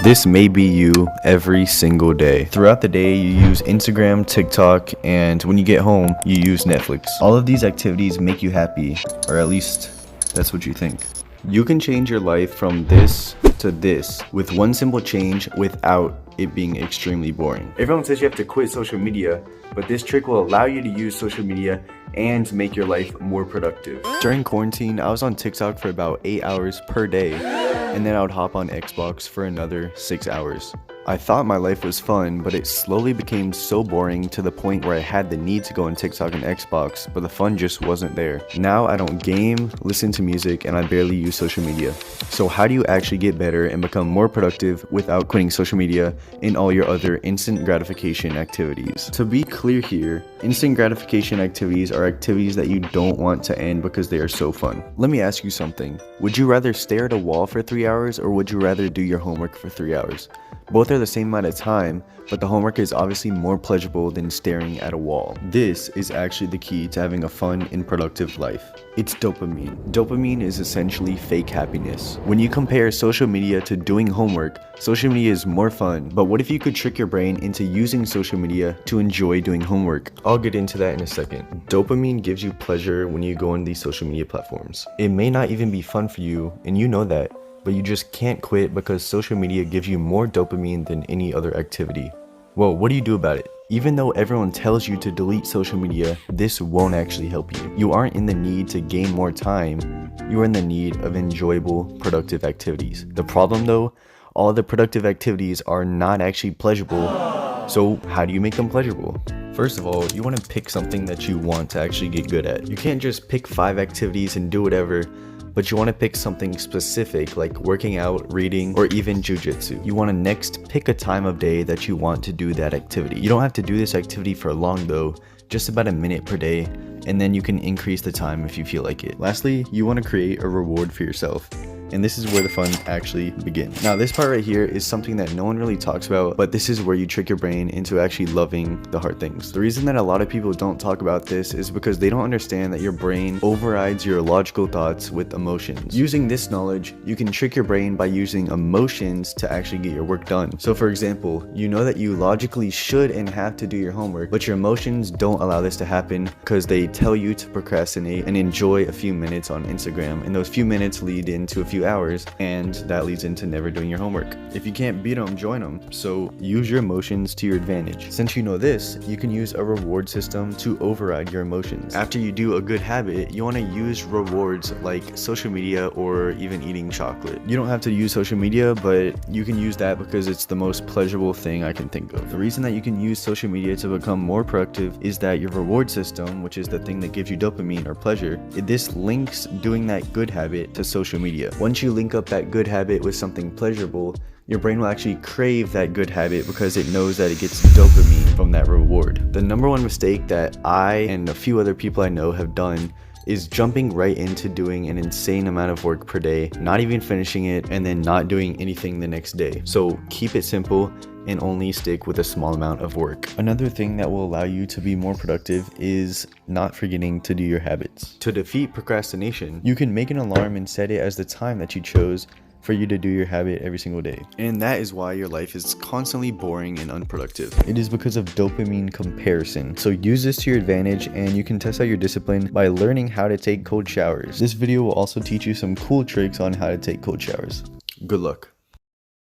This may be you every single day. Throughout the day, you use Instagram, TikTok, and when you get home, you use Netflix. All of these activities make you happy, or at least that's what you think. You can change your life from this to this with one simple change without it being extremely boring. Everyone says you have to quit social media, but this trick will allow you to use social media and make your life more productive. During quarantine, I was on TikTok for about 8 hours per day, and then I would hop on Xbox for another 6 hours. I thought my life was fun, but it slowly became so boring to the point where I had the need to go on TikTok and Xbox, but the fun just wasn't there. Now I don't game, listen to music, and I barely use social media. So how do you actually get better and become more productive without quitting social media and all your other instant gratification activities? To be clear here, instant gratification activities are activities that you don't want to end because they are so fun. Let me ask you something. Would you rather stare at a wall for 3 hours, or would you rather do your homework for 3 hours? Both are the same amount of time, but the homework is obviously more pleasurable than staring at a wall. This is actually the key to having a fun and productive life. It's dopamine. Dopamine is essentially fake happiness. When you compare social media to doing homework, social media is more fun, but what if you could trick your brain into using social media to enjoy doing homework? I'll get into that in a second. Dopamine gives you pleasure when you go on these social media platforms. It may not even be fun for you, and you know that, but you just can't quit because social media gives you more dopamine than any other activity. Well, what do you do about it? Even though everyone tells you to delete social media, this won't actually help you. You aren't in the need to gain more time, you are in the need of enjoyable, productive activities. The problem though, all the productive activities are not actually pleasurable, so how do you make them pleasurable? First of all, you want to pick something that you want to actually get good at. You can't just pick 5 activities and do whatever, but you want to pick something specific like working out, reading, or even jujitsu. You want to next pick a time of day that you want to do that activity. You don't have to do this activity for long though, just about a minute per day, and then you can increase the time if you feel like it. Lastly, you want to create a reward for yourself. And this is where the fun actually begins. Now this part right here is something that no one really talks about, but this is where you trick your brain into actually loving the hard things. The reason that a lot of people don't talk about this is because they don't understand that your brain overrides your logical thoughts with emotions. Using this knowledge, you can trick your brain by using emotions to actually get your work done. So for example, you know that you logically should and have to do your homework, but your emotions don't allow this to happen because they tell you to procrastinate and enjoy a few minutes on Instagram, and those few minutes lead into a few hours, and that leads into never doing your homework. If you can't beat them, join them. So use your emotions to your advantage. Since you know this, you can use a reward system to override your emotions. After you do a good habit, you want to use rewards like social media or even eating chocolate. You don't have to use social media, but you can use that because it's the most pleasurable thing I can think of. The reason that you can use social media to become more productive is that your reward system, which is the thing that gives you dopamine or pleasure, this links doing that good habit to social media. Once you link up that good habit with something pleasurable, your brain will actually crave that good habit because it knows that it gets dopamine from that reward. The number one mistake that I and a few other people I know have done is jumping right into doing an insane amount of work per day, not even finishing it, and then not doing anything the next day. So keep it simple and only stick with a small amount of work. Another thing that will allow you to be more productive is not forgetting to do your habits. To defeat procrastination, you can make an alarm and set it as the time that you chose for you to do your habit every single day. And that is why your life is constantly boring and unproductive. It is because of dopamine comparison. So use this to your advantage, and you can test out your discipline by learning how to take cold showers. This video will also teach you some cool tricks on how to take cold showers. Good luck.